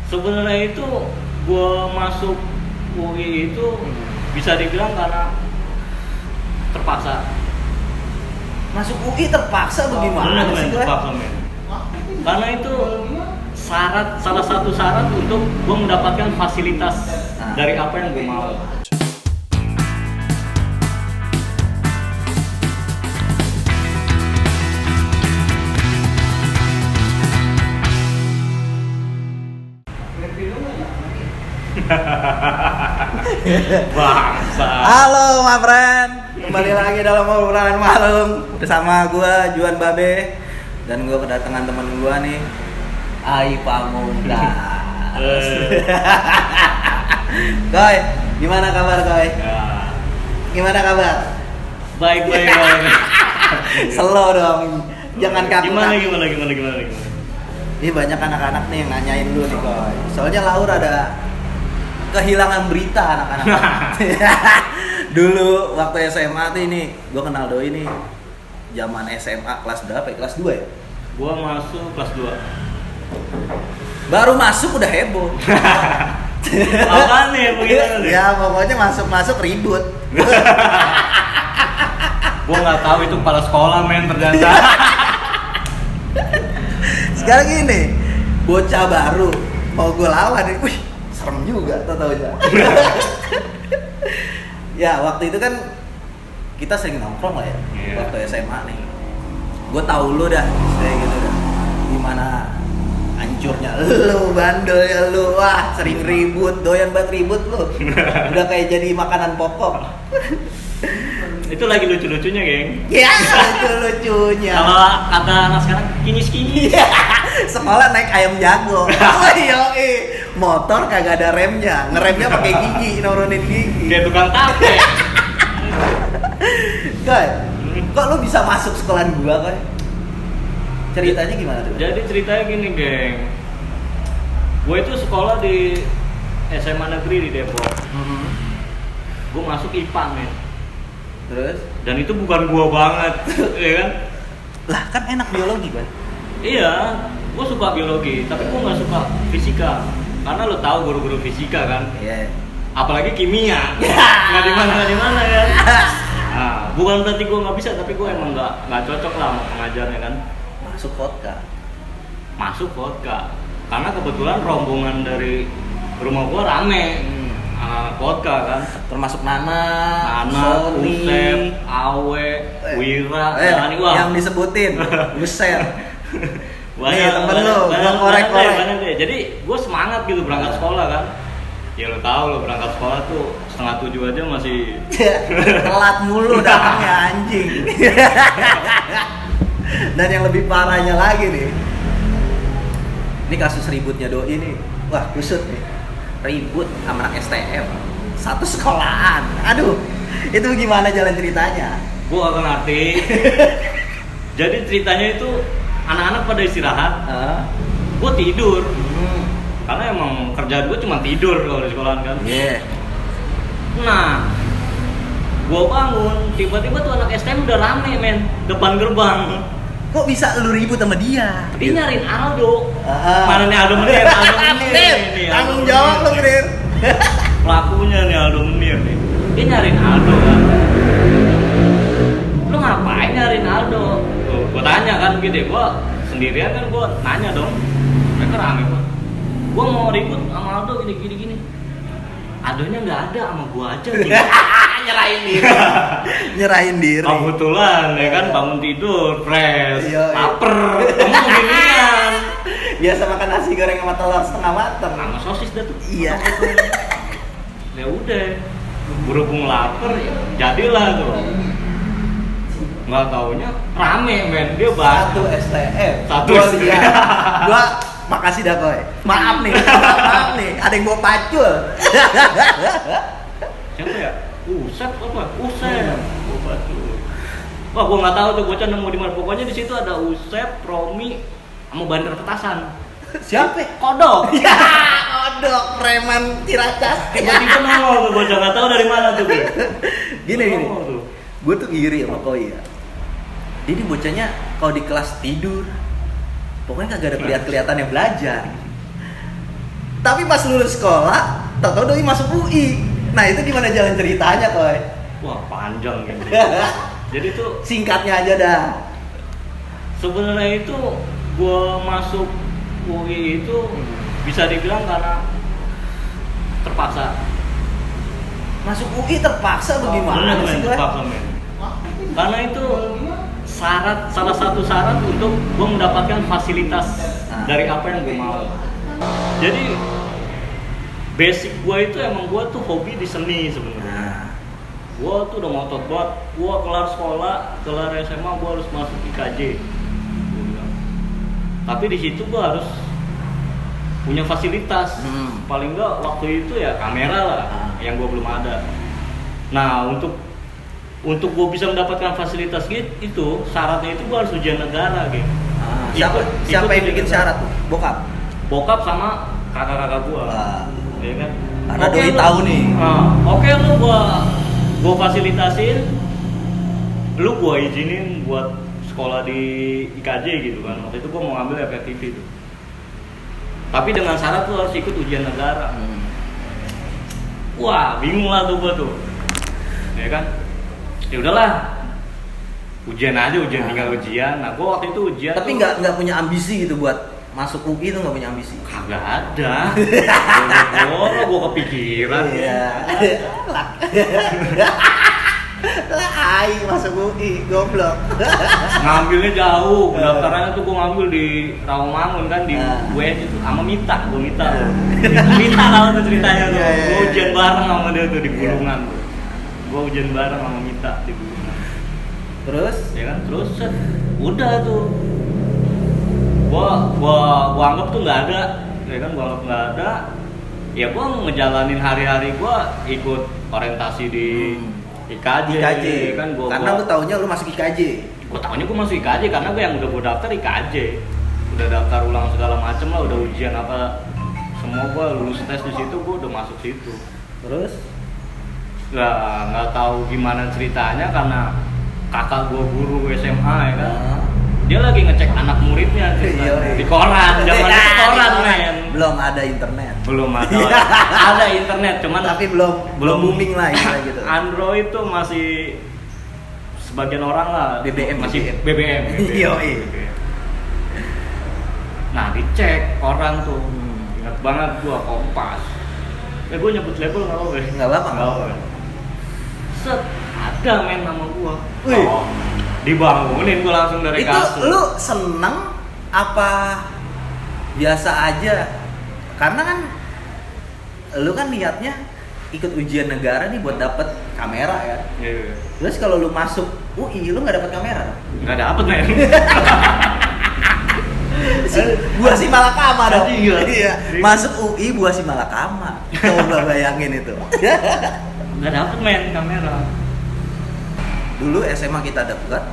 Sebenarnya itu gua masuk UI itu bisa dibilang karena terpaksa. Masuk UI terpaksa bagaimana sih gue? Terpaksa, men. Karena itu salah satu syarat untuk gua mendapatkan fasilitas dari apa yang gua mau. Bangsa. Halo my friend, kembali lagi dalam obrolan malam bersama gua Juan Babe dan gua kedatangan teman gua nih, Ai Pamungkas. Koy, gimana kabar Koy? Ya. Gimana kabar? Baik. Slow dong, jangan kaku. Gimana? Ini banyak anak-anak nih yang nanyain lu nih Koy. Soalnya Laur ada kehilangan berita anak-anak. Dulu waktu SMA tuh ini, gue kenal doi nih zaman SMA kelas berapa ya? Kelas 2 ya? Gua masuk kelas 2. Baru masuk udah heboh. Apaan nih begitu? Ya pokoknya masuk ribut. Gua nggak tahu itu kepala sekolah men ternyata. Sekarang gini, bocah baru mau gue lawan nih, wih serem juga tau-taunya. Ya waktu itu kan kita sering nongkrong lah ya, waktu SMA nih. Gue tahu lu dah, kayak gitu dah. Gimana hancurnya lu, bandel ya lu, wah sering ribut, doyan banget ribut lu. Udah kayak jadi makanan pokok. Itu lagi lucu-lucunya, geng. Ya, lucu-lucunya. Kalau kata anak sekarang kinyis-kinyis. Sekolah naik ayam jago. Oh yoi. Motor kagak ada remnya, ngeremnya pakai gigi, nurunin gigi. Kayak tukang tape. Koy, kok lu bisa masuk sekolahan gua, Koy? Ceritanya gimana tuh? Jadi ceritanya gini, geng. Gue itu sekolah di SMA negeri di Depok. Gue masuk IPA, men. Terus? Dan itu bukan gua banget, ya kan? Lah kan enak biologi, Koy. Iya, gue suka biologi, tapi gue nggak suka fisika. Karena lo tahu guru-guru fisika kan, Iya. apalagi kimia, nggak di mana kan. Nah, bukan berarti gue nggak bisa, tapi gue emang nggak cocok lah sama pengajarnya kan. Masuk vodka, karena kebetulan rombongan dari rumah gue rame, vodka kan. Termasuk Nana, Sony, Usep, Awe, Wira, yang disebutin, Buset. Banyak temen lu, gua korek-korek. Banyak deh. Jadi gue semangat gitu berangkat sekolah kan. Ya lo tau lo berangkat sekolah tuh 6:30 aja masih telat mulu datangnya anjing. Dan yang lebih parahnya lagi nih, ini kasus ributnya doi nih. Wah kusut nih, ribut sama anak STM satu sekolahan. Aduh, itu gimana jalan ceritanya? gue gak ngerti. Jadi ceritanya itu anak-anak pada istirahat, gue tidur. Karena emang kerjaan gue cuma tidur kalau di sekolah kan. Iya. Nah, gue bangun, tiba-tiba tuh anak STM udah rame men, depan gerbang. Kok bisa lu ribut sama dia? Dia nyariin Aldo. Mana nih Aldo Menir? Tanggung jawab lu, Menir. Pelakunya nih Aldo Menir nih. Dia nyariin Aldo kan. Lu ngapain nyariin Aldo? Tuh, gue tanya kan gitu ya, gue sendirian kan, gue nanya dong. Mereka rame kok. Gue mau ribut sama Aldo gini. Aldonya nggak ada, sama gue aja gitu. Nyerahin diri. Kebetulan ya kan bangun tidur, fresh, Iya. lapar, kamu beginian. Biasa makan nasi goreng sama telur setengah mateng. Sama sosis dah tuh. Iya. Ya udah, berhubung lapar, ya jadilah tuh. Nggak taunya rame men, dia Satu STM. STM. Gua makasih dah Koy. Maaf nih, ada yang bawa pacul. Siapa ya? Usep apa? Usep. Wah, gua nggak tahu tuh bocah nemu di mana. Pokoknya di situ ada Usep, Romi, sama bandar petasan. Siapa? Kodok. Ya, kodok preman Ciracas. Tiba-tiba nongol tuh bocah, nggak tahu dari mana tuh. Gini. Nongol tuh. Gue tuh iri sama Koy ya. Jadi bocahnya kalau di kelas tidur, pokoknya kagak ada kelihatan yang belajar. Tapi pas lulus sekolah, tau-tau doi masuk UI. Nah itu gimana jalan ceritanya, Koy? Wah panjang gitu. Jadi tuh Singkatnya aja dah. sebenarnya itu gue masuk UI itu bisa dibilang karena terpaksa. Masuk UI terpaksa bagaimana sih, Koy? Terpaksa, men. Karena itu salah satu syarat untuk gue mendapatkan fasilitas dari apa yang gue mau. Jadi basic gue itu emang gue tuh hobi di seni sebenarnya. Gue tuh udah ngotot banget. Gue kelar sekolah, kelar SMA gue harus masuk IKJ. Tapi di situ gue harus punya fasilitas. Paling enggak waktu itu ya kamera lah yang gue belum ada. Nah untuk gue bisa mendapatkan fasilitas gitu itu syaratnya itu gue harus ujian negara gitu. Siapa yang bikin syarat tuh? Bokap sama kakak-kakak gue. Ya kan? Karena doi tahu nih. Oke, lu gua fasilitasin, lu gua izinin buat sekolah di IKJ gitu kan. Waktu itu gua mau ngambil FTV itu. Tapi dengan syarat lu harus ikut ujian negara. Wah, bingung lah tuh gua tuh. Ya kan? Ya udahlah. Ujian aja, tinggal ujian. Nah, gua waktu itu ujian. Tapi nggak punya ambisi gitu buat masuk UI itu nggak punya ambisi? Kagak ada. Gue kepikiran. Iya. Lah, masuk UI, goblok. Ngambilnya jauh. Pendaftarannya tuh gue ngambil di Rawamangun kan di UNJ itu sama Mita, gue Mita. Mita kalau tuh ceritanya tuh. Gue ujian bareng sama dia tuh di Bulungan. Gue ujian bareng sama Mita di Bulungan. Terus? Ya kan, terus set. Udah tuh. Gua anggap tuh nggak ada, ya kan? Gua anggap nggak ada. Ya gua ngejalanin hari-hari gua ikut orientasi di IKJ kan karena lu taunya lu masuk IKJ. Gua taunya gua masuk IKJ karena gua yang udah gua daftar IKJ. Udah daftar ulang segala macem lah, udah ujian apa semua gua lulus tes di situ, gua udah masuk situ. Terus? Nggak tahu gimana ceritanya karena kakak gua guru SMA ya kan. Dia lagi ngecek anak muridnya di koran, zamannya koran men. Belum ada internet. Belum ada. Ada internet cuman tapi belum booming lah gitu. Android tuh masih sebagian orang lah masih BBM. Nah, dicek orang tuh. Ingat banget gua Kompas. Gua nyebut label enggak apa-apa. Set, ada men nama gua. Dibangunin gue langsung dari kasur. Itu lu seneng apa biasa aja? Karena kan lu kan niatnya ikut ujian negara nih buat dapet kamera ya. Iya. Terus kalau lu masuk UI lu nggak dapet kamera? Nggak dapet men. Gua sih malakama dong. Iya. Masuk UI gua sih malakama. Coba bayangin itu. Nggak dapet men kamera. Dulu SMA kita dapet,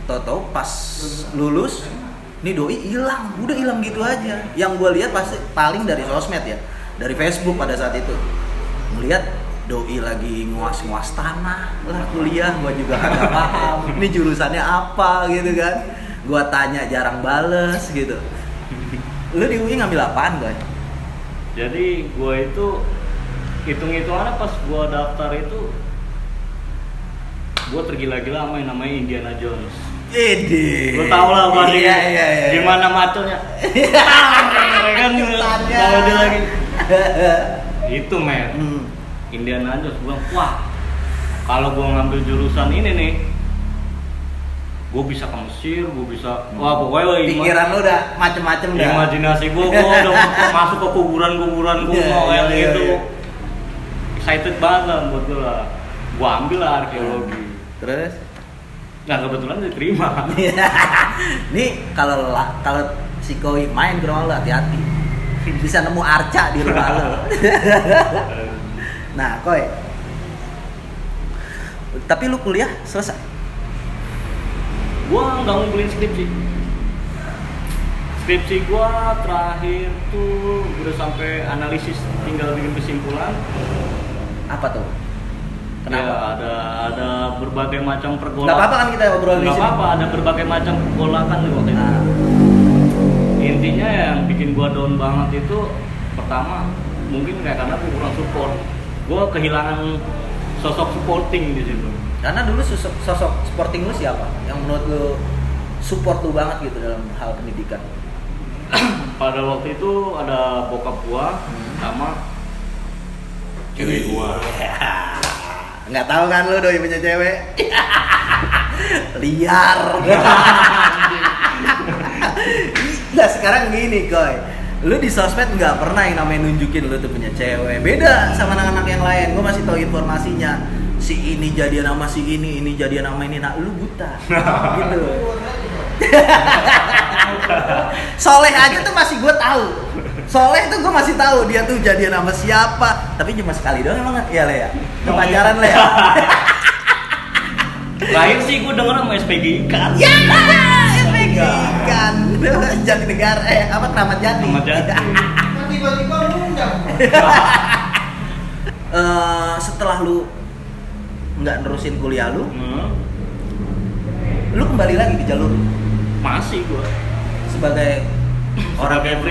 tau-tau pas lulus, nih doi hilang, udah hilang gitu aja. Yang gue lihat pasti paling dari sosmed ya, dari Facebook pada saat itu. Ngeliat doi lagi nguas-nguas tanah, lah kuliah gue juga nggak paham. Ini jurusannya apa gitu kan? Gue tanya jarang bales gitu. Lu di UI ngambil apaan gue? Jadi gue itu hitung-hitungannya pas gue daftar itu gue tergila-gila sama yang namanya Indiana Jones. Lo tau lah apa iya. Gimana matonya? Kan kalau dia lagi itu men. Indiana Jones gue bilang, wah kalau gue ngambil jurusan ini nih, gue bisa ke Mesir, gue bisa, wah pokoknya pikiran lo udah macem-macem dah. Imajinasi gue udah masuk ke kuburan gue kayak gitu. Excited banget lah buat gue lah. Gue ambil lah arkeologi. Terus? Nah kebetulan diterima. Nih kalau si Koi main ke rumah lo hati-hati. Bisa nemu arca di rumah lo. Nah Koi, tapi lu kuliah selesai? Gua nggak ngumpulin skripsi. Skripsi gua terakhir tuh udah sampai analisis, tinggal bikin kesimpulan. Apa tuh? Kenapa? Ya, ada berbagai macam pergolakan. Gak apa-apa kan kita ngobrol di sini? Gak apa-apa, ada berbagai macam pergolakan nih waktu itu. Intinya yang bikin gua down banget itu pertama mungkin kayak karena gue kurang support. Gue kehilangan sosok supporting di situ. Karena dulu sosok supporting lu siapa? Yang menurut lu support lu banget gitu dalam hal pendidikan? Pada waktu itu ada bokap gua sama cewek gua. Nggak tahu kan lu doi punya cewek? Liar. Nah sekarang gini Koy, lu di sosmed nggak pernah yang namanya nunjukin lu tuh punya cewek. Beda sama anak-anak yang lain, gua masih tahu informasinya. Si ini jadian sama si ini jadian sama ini. Nah lu buta gitu. Soleh aja tuh masih gue tahu. Soleh tuh gue masih tahu dia tuh jadian sama siapa. Tapi cuma sekali doang emang ya Le ya. Itu pacaran Le ya. Terakhir sih gue denger sama SPG ikan. Ya, SPG ikan. Jatinegara apa Kramat Jati. Kramat Jati. Tiba-tiba ngundang. Setelah lu nggak nerusin kuliah lu kembali lagi ke jalur Masih gue sebagai orang kayak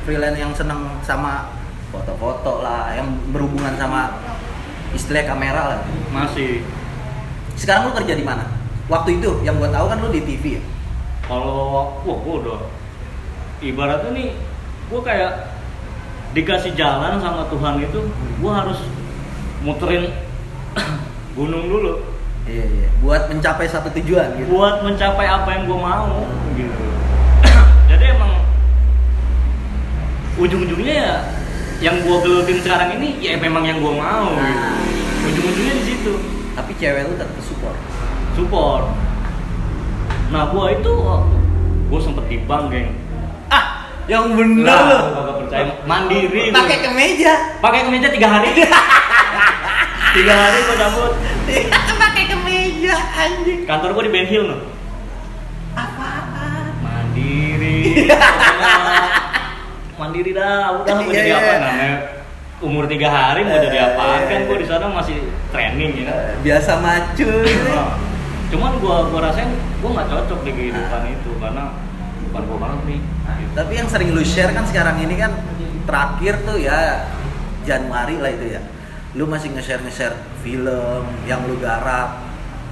freelance yang seneng sama foto-foto lah, yang berhubungan sama istilah kamera lah. Masih. Sekarang lu kerja di mana? Waktu itu yang gua tahu kan lu di TV ya. Kalau gue udah ibaratnya nih, gue kayak dikasih jalan sama Tuhan itu, gue harus muterin gunung dulu. Iya. Buat mencapai satu tujuan gitu. Buat mencapai apa yang gue mau gitu. Jadi emang ujung-ujungnya ya yang gue gelutin sekarang ini ya memang yang gue mau gitu. Ujung-ujungnya di situ. Tapi cewek lu tetap support. Nah gue sempet di bank geng. Yang bener lu. Gak percaya. Mandiri. Pakai kemeja 3 hari. 3 hari gue cabut. Pakai kemeja anjing. Kantor gue di Ben Hill loh. Apaan? Mandiri. Mandiri dah. Udah mau jadi apa namanya? Umur 3 hari mau jadi apaan kan gue di sana masih training ya. Biasa macul. Cuman gue rasain gue nggak cocok di kehidupan itu karena bukan gue banget nih. Gitu. Tapi yang sering lu share kan sekarang ini kan terakhir tuh ya Januari lah itu ya. Lu masih nge-share film yang lu garap.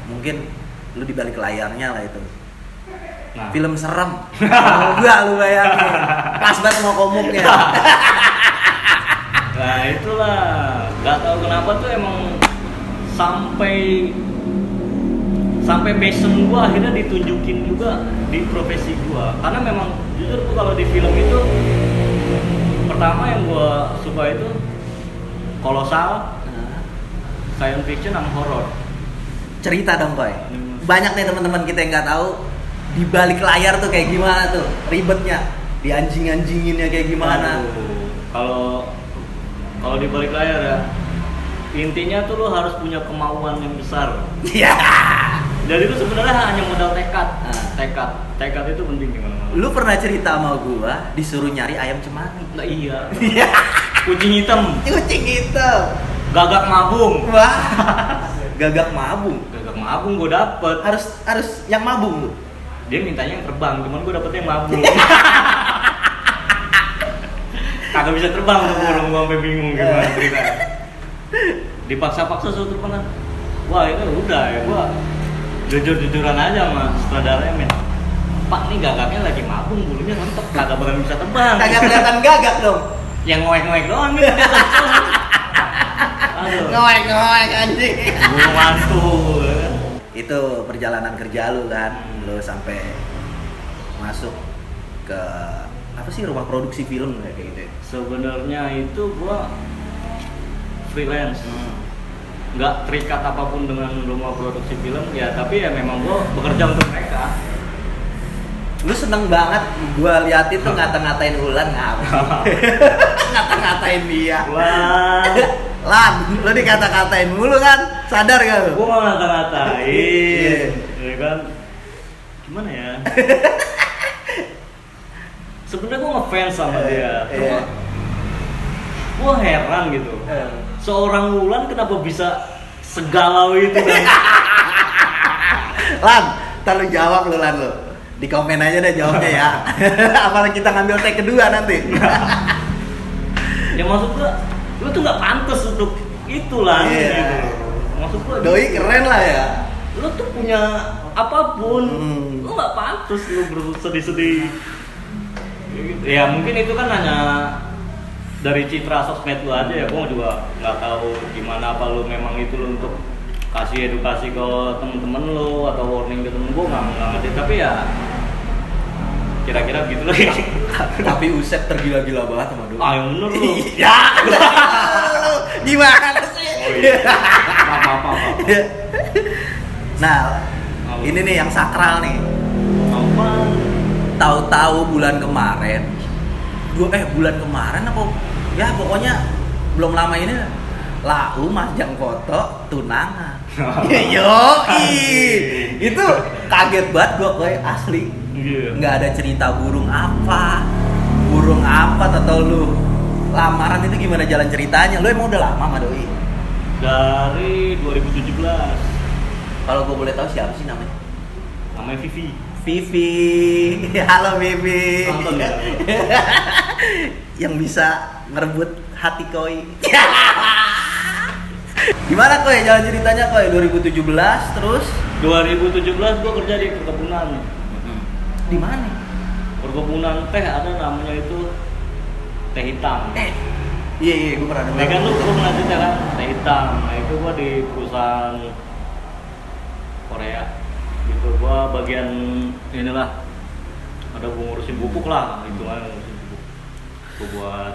Mungkin lu di balik layarnya lah itu. Nah. Film serem. Enggak lu bayangin. Pas banget mau komuknya. Nah itulah, nggak tahu kenapa tuh emang sampai passion gua akhirnya ditunjukin juga di profesi gua. Karena memang jujur gua kalau di film itu pertama yang gua suka itu kolosal, science fiction sama horror. Cerita dong Boy. Banyak nih teman-teman kita yang nggak tahu di balik layar tuh kayak gimana tuh ribetnya, di anjing-anjinginnya kayak gimana. Kalau di balik layar ya, intinya tuh lo harus punya kemauan yang besar. Iya. Jadi itu sebenarnya hanya modal tekad. Tekad itu penting gimana? Lu pernah cerita sama gua disuruh nyari ayam cemani. Nah iya. Iya. Kucing hitam. Kucing hitam. Gagak mabung. Wah. Gagak mabung. Gagak mabung gua dapet. Harus yang mabung lu. Dia mintanya yang terbang, cuman gua dapetnya yang mabung. Kagak bisa terbang tuh burung, gua sampai bingung gimana ceritanya. Dipaksa-paksa suruh terbang kan. Wah ini udah ya, gua jujur-jujuran aja sama sutradaranya men. Pak nih gagaknya lagi mabung, bulunya rontok, kagak bakal bisa terbang. Kagak kelihatan gagak dong. Yang ngoek-ngoek doang nih kelihatan. Aduh. Ngoek anjing. Gua mantul. Itu perjalanan kerja lu kan, lu sampai masuk ke apa sih rumah produksi film kayak gitu ya? Sebenarnya itu gua freelance. Nggak terikat apapun dengan rumah produksi film ya, tapi ya memang gua bekerja untuk mereka. Lu seneng banget gua liatin tuh ngata-ngatain Ulan ngapa sih? Ngata-ngatain dia. Wah, Lan, lu dikata-katain mulu kan? Sadar gak lu? gua mau ngata-ngatain. Ya kan? Gimana ya? Sebenarnya gua ngefans sama dia. Cuma gua heran gitu. Seorang Wulan kenapa bisa segalau itu kan? Lan, ntar lu jawab lu Lan lu. Di komen aja deh jawabnya ya. Apalagi kita ngambil take kedua nanti. Ya maksud gua, lu tuh nggak pantas untuk itulah gitu. Maksud gua Doi gitu. keren lah ya. Lu tuh punya apapun, lu nggak pantas lu bersedih-sedih. Gitu. Ya mungkin itu kan hanya dari citra sosmed lu aja ya, gua juga nggak tahu gimana, apa lu memang itu lu untuk kasih edukasi ke temen-temen lu atau warning ke temen gua nggak ngerti, tapi ya kira-kira gitu lah. Tapi Usep tergila-gila banget sama Doi. Ah yang bener lu. Ya, gimana sih? Oh iya. Apa. Nah, ini nih yang sakral nih. Apa? Tahu-tahu bulan kemarin, bulan kemarin apa? Ya pokoknya belum lama ini lau masjang foto tunangan. Yoi, itu kaget banget gua kayak asli. Iya. Nggak ada cerita burung apa atau lu lamaran itu gimana jalan ceritanya? Lu emang udah lama sama Doi? Dari 2017. Kalau gua boleh tahu siapa sih namanya? Namanya Vivi. Vivi, halo Vivi. Nonton ya? Yang bisa ngerebut hati Koi. Gimana Koi jalan ceritanya Koi? 2017 terus? 2017 gua kerja di perkebunan. Di mana? Perkebunan teh ada namanya itu teh hitam. Iya, gua pernah dengar. Ya kan lu pernah cerita kan teh hitam. Nah itu gua di perusahaan Korea. Gitu gua bagian inilah, ada gua ngurusin pupuk lah, itu kan ngurusin pupuk. Gua buat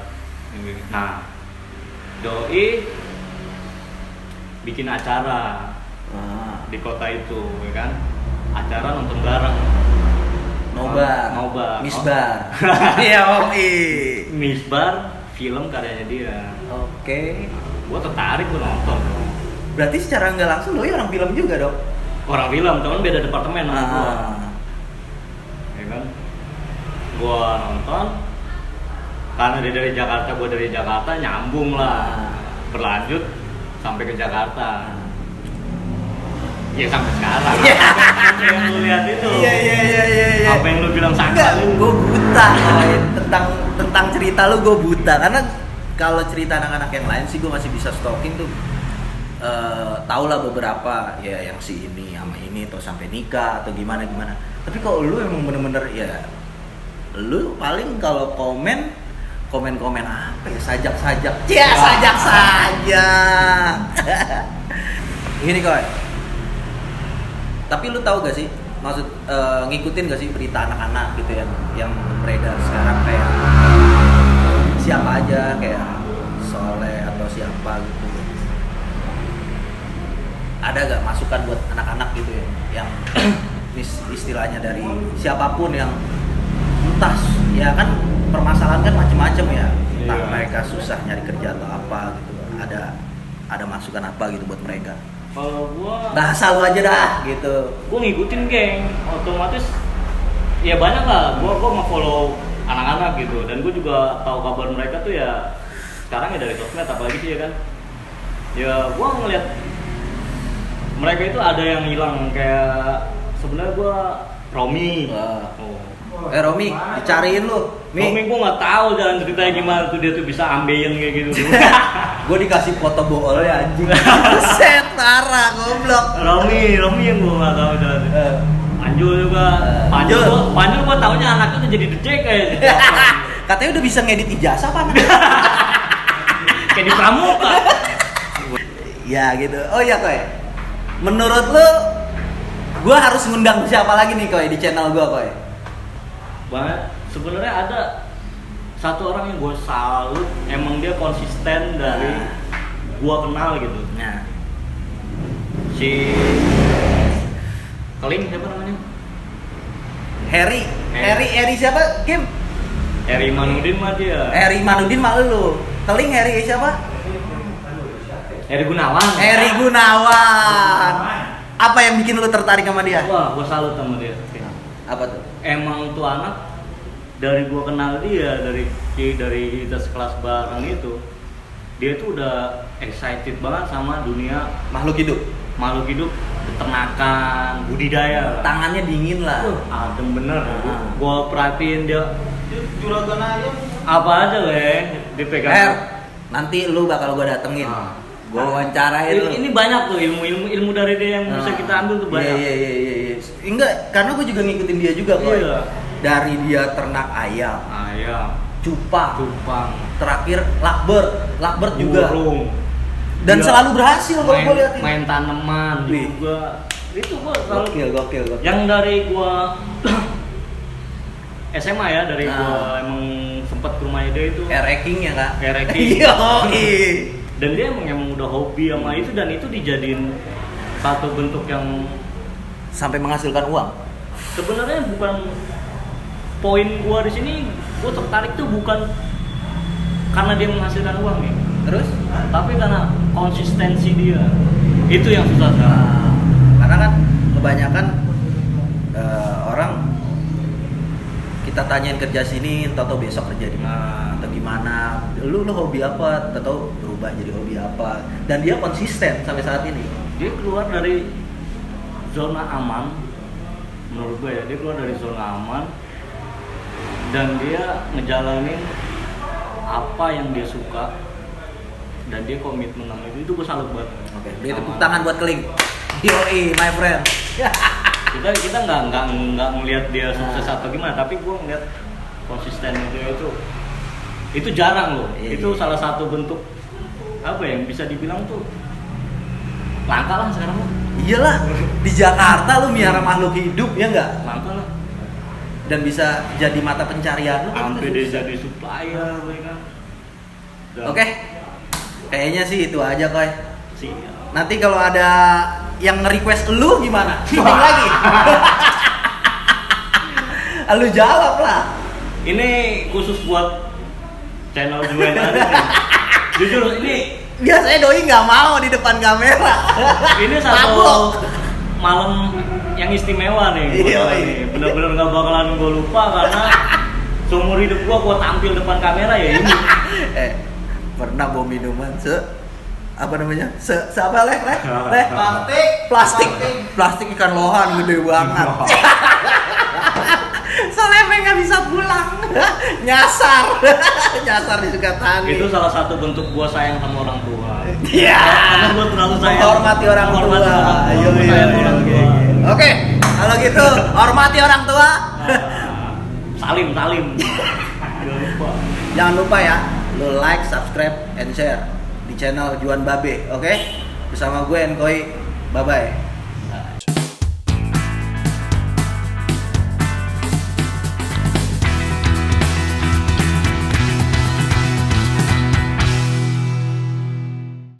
ini. Nah, Doi bikin acara di kota itu, ya kan? Acara nonton bareng. Nobar. Misbar. Iya, Misbar, film karyanya dia. Oke. Gua tertarik, gua nonton. Berarti secara nggak langsung Doi orang film juga dong? Orang film, teman beda departemen sama gua. Ya kan? Gua nonton, karena dia dari Jakarta, gua dari Jakarta, nyambung lah. Berlanjut sampai ke Jakarta. Ya sampai sekarang. Apa yang lu lihat itu? Iya. Apa yang lu bilang Enggak, sakral itu? gue buta tentang cerita lu, gue buta karena kalau cerita anak-anak yang lain sih gue masih bisa stalking tuh. Tau lah beberapa ya yang si ini sama ini atau sampai nikah atau gimana. Tapi kalau lu emang bener-bener ya, lu paling kalau komen apa ya, sajak. Ya sajak. Ini Koi. Tapi lu tahu gak sih, maksud ngikutin gak sih berita anak-anak gitu yang beredar sekarang, kayak siapa aja kayak Soleh atau siapa gitu? Ada gak masukan buat anak-anak gitu yang istilahnya dari siapapun yang entah ya kan permasalahan kan macam-macam ya, entah mereka susah nyari kerja atau apa gitu, ada masukan apa gitu buat mereka? Kalau gua bahasa lu aja dah gitu. Gua ngikutin geng, otomatis ya banyak lah. Gua nge-follow anak-anak gitu, dan gua juga tahu kabar mereka tuh ya sekarang ya dari sosmed apalagi sih ya kan. Ya gua ngeliat mereka itu ada yang hilang, kayak sebenarnya gua Romi. Romi, dicariin lu. Romi gua nggak tahu jalan ceritanya gimana tuh, dia tuh bisa ambeien kayak gitu. Gue dikasih foto bool ya anjing. Set parah goblok. Romi yang gua nggak tahu jalan. Panjul juga. Panjul gua taunya anaknya tuh jadi DJ kayak. Katanya udah bisa ngedit ijazah apa? Kayak di pramuka. Ya gitu. Oh iya Koy. Menurut lu gua harus ngundang siapa lagi nih Koy di channel gua Koy? Banget. Sebenarnya ada satu orang yang gue salut, emang dia konsisten dari gua kenal gitu. Nah. Si Keling siapa namanya? Harry siapa? Kim? Harry Manudin mah dia. Harry Manudin mah lu. Keling Harry siapa? Harry Gunawan. Apa yang bikin lu tertarik sama dia? Wah, gua salut sama dia. Apa tuh? Emang tuh anak dari gua kenal dia dari kita sekelas bareng itu, dia tuh udah excited banget sama dunia makhluk hidup, peternakan, budidaya. Tangannya dingin lah. Adem bener. Gua perhatiin dia Juragan ayam. apa aja dipegang. Nanti lu bakal gue datengin. Gue wawancarain lu. Ini banyak tuh ilmu dari dia yang bisa kita ambil tuh banyak. Iya. Enggak, karena gue juga ngikutin dia juga kok. Iya. Dari dia ternak ayam, cupang, terakhir lakbert juga. Burung. Dan Dia selalu berhasil kalau gue liatin. Main tanaman Wih. juga. Itu gua selalu Gokil. yang dari gua SMA ya, dari Nah. gua emang sempat ke rumahnya dia itu Ereking ya kak? Ereking. Yoi. Dan dia emang udah hobi sama itu, dan itu dijadiin satu bentuk yang Sampai menghasilkan uang. sebenarnya bukan poin gua di sini. Gua tertarik tuh bukan karena dia menghasilkan uang nih, Terus? tapi karena konsistensi dia. Itu yang susah sekarang. Karena kan kebanyakan orang kita tanyain kerja sini, tahu besok kerja di mana atau gimana. Lu hobi apa? Tahu berubah jadi hobi apa? Dan dia konsisten sampai saat ini. Dia keluar dari zona aman, menurut gue ya, dia keluar dari zona aman dan dia ngejalanin apa yang dia suka dan dia komitmen sama itu gue salut banget. Oke, dia tepuk tangan buat Keling. Yoi, my friend. kita nggak melihat dia sukses atau gimana, tapi gue ngeliat konsisten dia itu jarang loh. Iya, Itu iya. salah satu bentuk apa yang bisa dibilang tuh langka lah sekarang. Iyalah, di Jakarta lu miara makhluk hidup ya enggak? Langka lah. Dan bisa jadi mata pencarian lu. kan Sampai itu dia susah. jadi supplier, ya kan. Dan Oke. Kayaknya sih itu aja, Koy. siap. Nanti kalau ada yang nge-request lu gimana? Syuting lagi. Lu jawab lah. Ini khusus buat channel Juwen aja nih. Jujur ini Biasanya doi nggak mau di depan kamera. ini Mabok. satu malam yang istimewa nih. Iya, Gua iya. nih. Bener-bener nggak bakalan gue lupa karena seumur hidup gua tampil depan kamera ya ini. Pernah bawa minuman apa namanya? Apa leh? Plastik. Plastik ikan lohan gede banget. Soalnya nggak bisa pulang. Nyasar di Sukatani. Itu salah satu bentuk gua sayang sama orang tua. Iya. Karena gua terlalu sayang. Menghormati orang tua. Menghormati orang tua. Ayo, Gua sayang orang tua. Oke, kalau gitu hormati orang tua. Salim. Jangan lupa. Jangan lupa ya, lo like, subscribe, and share di channel Juan Babe, oke? Bersama gue Enkoy, bye bye.